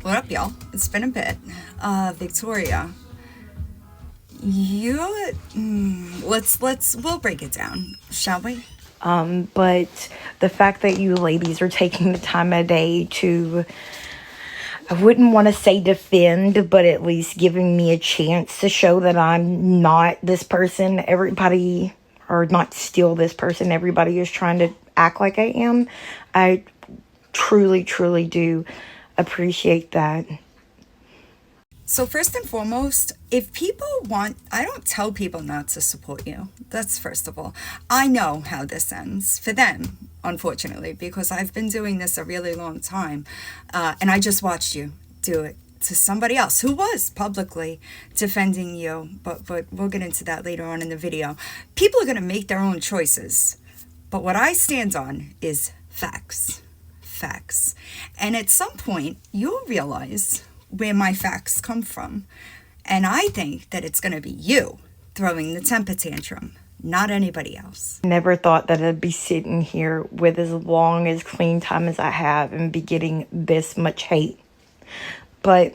What up, y'all? It's been a bit. Victoria, we'll break it down, shall we? But the fact that you ladies are taking the time of day to, I wouldn't want to say defend, but at least giving me a chance to show that I'm not this person everybody, or not still this person everybody is trying to act like I am. I truly, truly do appreciate that. So first and foremost, if people want, I don't tell people not to support you. That's first of all. I know how this ends for them, unfortunately, because I've been doing this a really long time. And I just watched you do it to somebody else who was publicly defending you. But we'll get into that later on in the video. People are going to make their own choices. But what I stand on is facts. Facts. And at some point, you'll realize where my facts come from. And I think that it's going to be you throwing the temper tantrum, not anybody else. Never thought that I'd be sitting here with as long as clean time as I have and be getting this much hate. But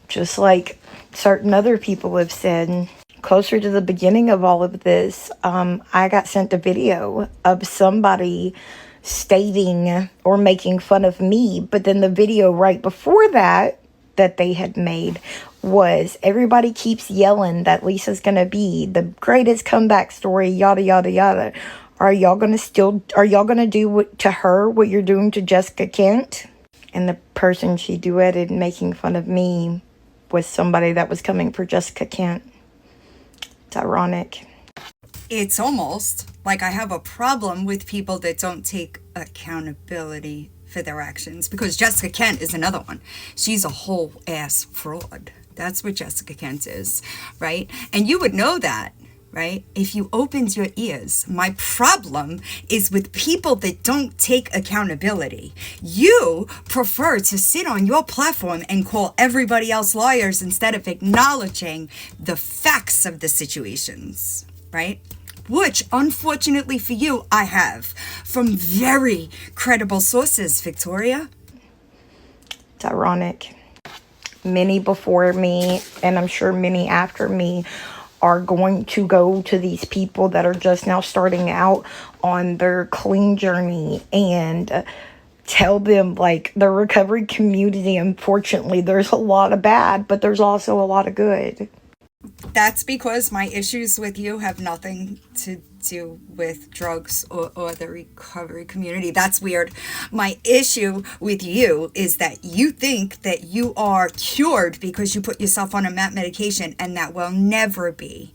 just like certain other people have said, closer to the beginning of all of this, I got sent a video of somebody stating or making fun of me, but then the video right before that they had made was, everybody keeps yelling that Lisa's gonna be the greatest comeback story, yada yada yada. Are y'all gonna do to her what you're doing to Jessica Kent? And the person she duetted making fun of me was somebody that was coming for Jessica Kent. It's ironic. It's almost like I have a problem with people that don't take accountability for their actions, because Jessica Kent is another one. She's a whole ass fraud. That's what Jessica Kent is, right? And you would know that, right? If you opened your ears. My problem is with people that don't take accountability. You prefer to sit on your platform and call everybody else liars instead of acknowledging the facts of the situations, right? Which, unfortunately for you, I have from very credible sources, Victoria. It's ironic. Many before me, and I'm sure many after me, are going to go to these people that are just now starting out on their clean journey and tell them, like, the recovery community, unfortunately, there's a lot of bad, but there's also a lot of good. That's because my issues with you have nothing to do with drugs or the recovery community. That's weird. My issue with you is that you think that you are cured because you put yourself on a medication, and that will never be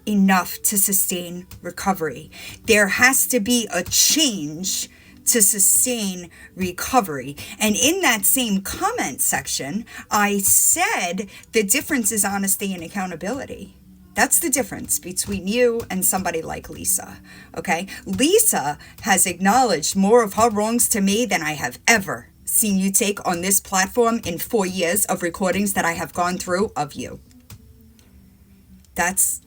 enough to sustain recovery. There has to be a change to sustain recovery. And in that same comment section, I said the difference is honesty and accountability. That's the difference between you and somebody like Lisa, okay? Lisa has acknowledged more of her wrongs to me than I have ever seen you take on this platform in 4 years of recordings that I have gone through of you.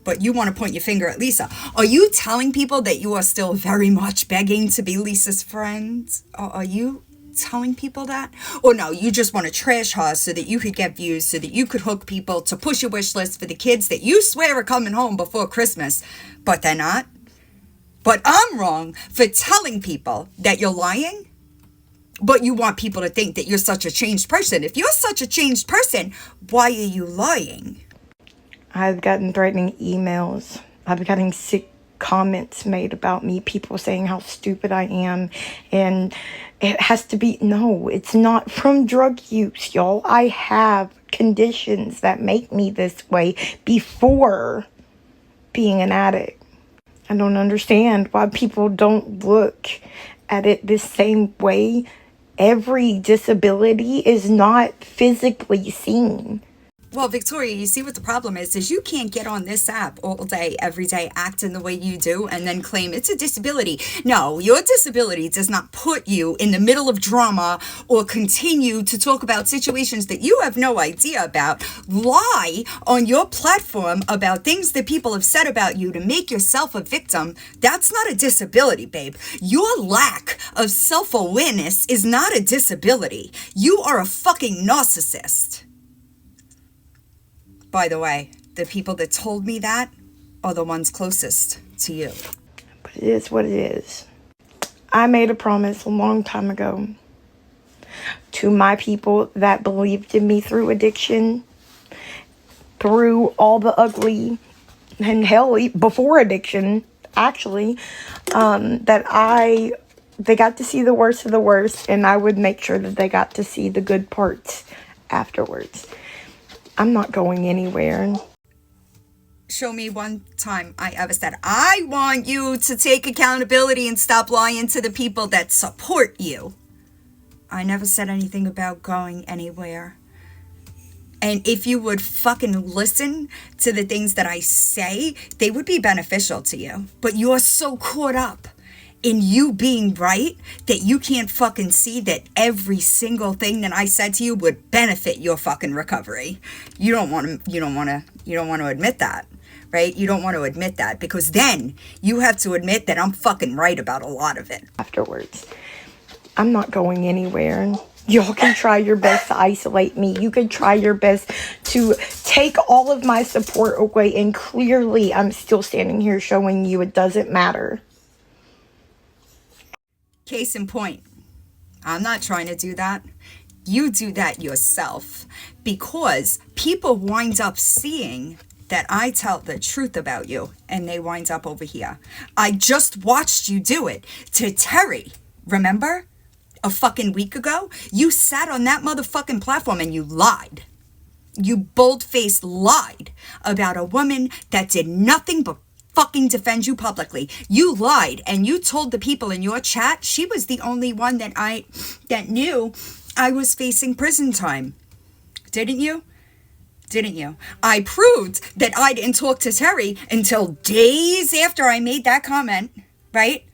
But you want to point your finger at Lisa. Are you telling people that you are still very much begging to be Lisa's friend? Are you telling people that? Or no, you just want to trash her so that you could get views, so that you could hook people to push your wish list for the kids that you swear are coming home before Christmas, but they're not? But I'm wrong for telling people that you're lying? But you want people to think that you're such a changed person. If you're such a changed person, why are you lying? I've gotten threatening emails. I've gotten sick comments made about me. People saying how stupid I am. And it has to be, no, it's not from drug use, y'all. I have conditions that make me this way before being an addict. I don't understand why people don't look at it the same way. Every disability is not physically seen. Well, Victoria, you see what the problem is you can't get on this app all day, every day, acting the way you do, and then claim it's a disability. No, your disability does not put you in the middle of drama or continue to talk about situations that you have no idea about. Lie on your platform about things that people have said about you to make yourself a victim. That's not a disability, babe. Your lack of self-awareness is not a disability. You are a fucking narcissist. By the way, the people that told me that are the ones closest to you. But it is what it is. I made a promise a long time ago to my people that believed in me through addiction, through all the ugly and hell before addiction, actually, that they got to see the worst of the worst, and I would make sure that they got to see the good parts afterwards. I'm not going anywhere. Show me one time I ever said, I want you to take accountability and stop lying to the people that support you. I never said anything about going anywhere. And if you would fucking listen to the things that I say, they would be beneficial to you. But you're so caught up in you being right that you can't fucking see that every single thing that I said to you would benefit your fucking recovery. You don't want to admit that, right? You don't want to admit that, because then you have to admit that I'm fucking right about a lot of it. Afterwards, I'm not going anywhere. Y'all can try your best to isolate me. You can try your best to take all of my support away, and clearly I'm still standing here showing you it doesn't matter. Case in point, I'm not trying to do that. You do that yourself, because people wind up seeing that I tell the truth about you, and they wind up over here. I just watched you do it to Terry, remember? A fucking week ago, you sat on that motherfucking platform and you lied. You bold-faced lied about a woman that did nothing but fucking defend you publicly. You lied, and you told the people in your chat she was the only one that knew I was facing prison time. Didn't you? I proved that I didn't talk to Terry until days after I made that comment, right?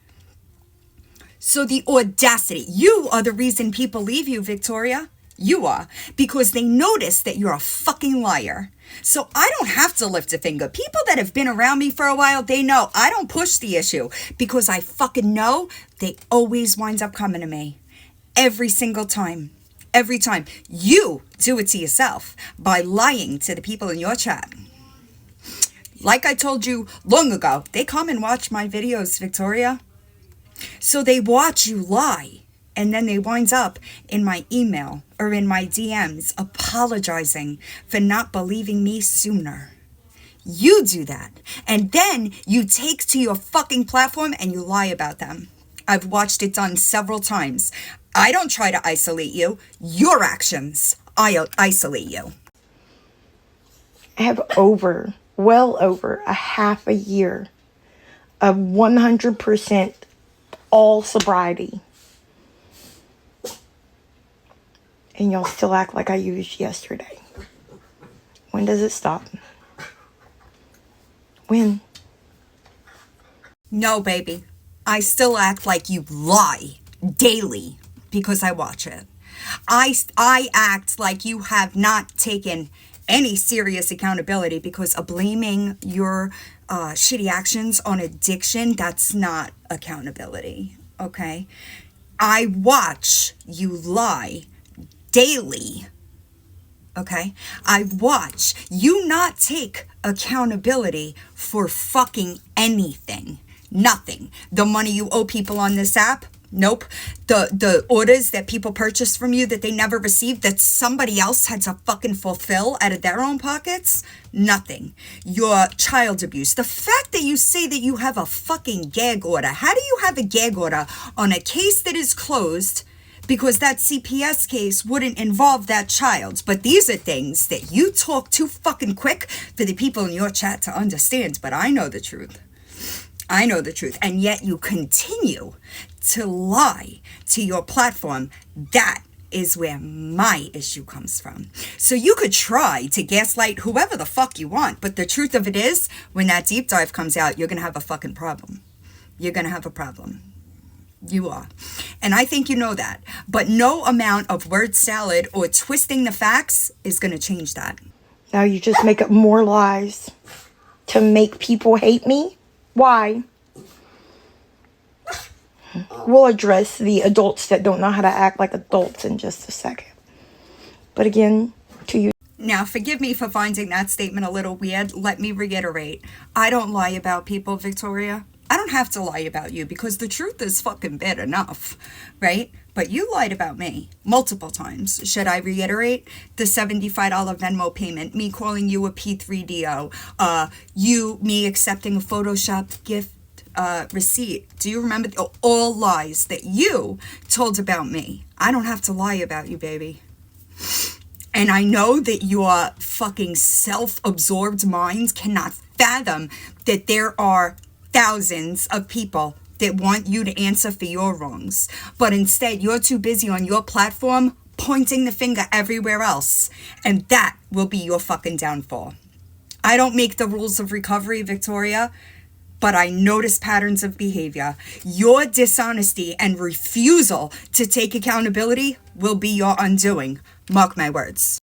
So the audacity, you are the reason people leave you, Victoria. You are, because they notice that you're a fucking liar. So I don't have to lift a finger. People that have been around me for a while, they know I don't push the issue, because I fucking know they always wind up coming to me. Every single time. Every time. You do it to yourself by lying to the people in your chat. Like I told you long ago, they come and watch my videos, Victoria. So they watch you lie. And then they wind up in my email or in my DMs apologizing for not believing me sooner. You do that. And then you take to your fucking platform and you lie about them. I've watched it done several times. I don't try to isolate you. Your actions, I isolate you. I have well over a half a year of 100% all sobriety. And y'all still act like I used yesterday. When does it stop? When? No, baby. I still act like you lie daily because I watch it. I act like you have not taken any serious accountability because of blaming your shitty actions on addiction. That's not accountability, okay? I watch you lie daily, okay? I watch you not take accountability for fucking anything. Nothing. The money you owe people on this app, nope. The orders that people purchase from you that they never received, that somebody else had to fucking fulfill out of their own pockets, nothing. Your child abuse, the fact that you say that you have a fucking gag order. How do you have a gag order on a case that is closed because that CPS case wouldn't involve that child? But these are things that you talk too fucking quick for the people in your chat to understand. But I know the truth. I know the truth. And yet you continue to lie to your platform. That is where my issue comes from. So you could try to gaslight whoever the fuck you want, but the truth of it is, when that deep dive comes out, you're going to have a fucking problem. You're going to have a problem. You are. And I think you know that. But no amount of word salad or twisting the facts is going to change that. Now you just make up more lies to make people hate me? Why? We'll address the adults that don't know how to act like adults in just a second. But again, to you. Now, forgive me for finding that statement a little weird. Let me reiterate. I don't lie about people, Victoria. I don't have to lie about you because the truth is fucking bad enough, right? But you lied about me multiple times. Should I reiterate? The $75 Venmo payment, me calling you a P3DO, me accepting a Photoshop gift receipt. Do you remember? All lies that you told about me. I don't have to lie about you, baby. And I know that your fucking self-absorbed mind cannot fathom that there are thousands of people that want you to answer for your wrongs. But instead, you're too busy on your platform pointing the finger everywhere else. And that will be your fucking downfall. I don't make the rules of recovery, Victoria, but I notice patterns of behavior. Your dishonesty and refusal to take accountability will be your undoing. Mark my words.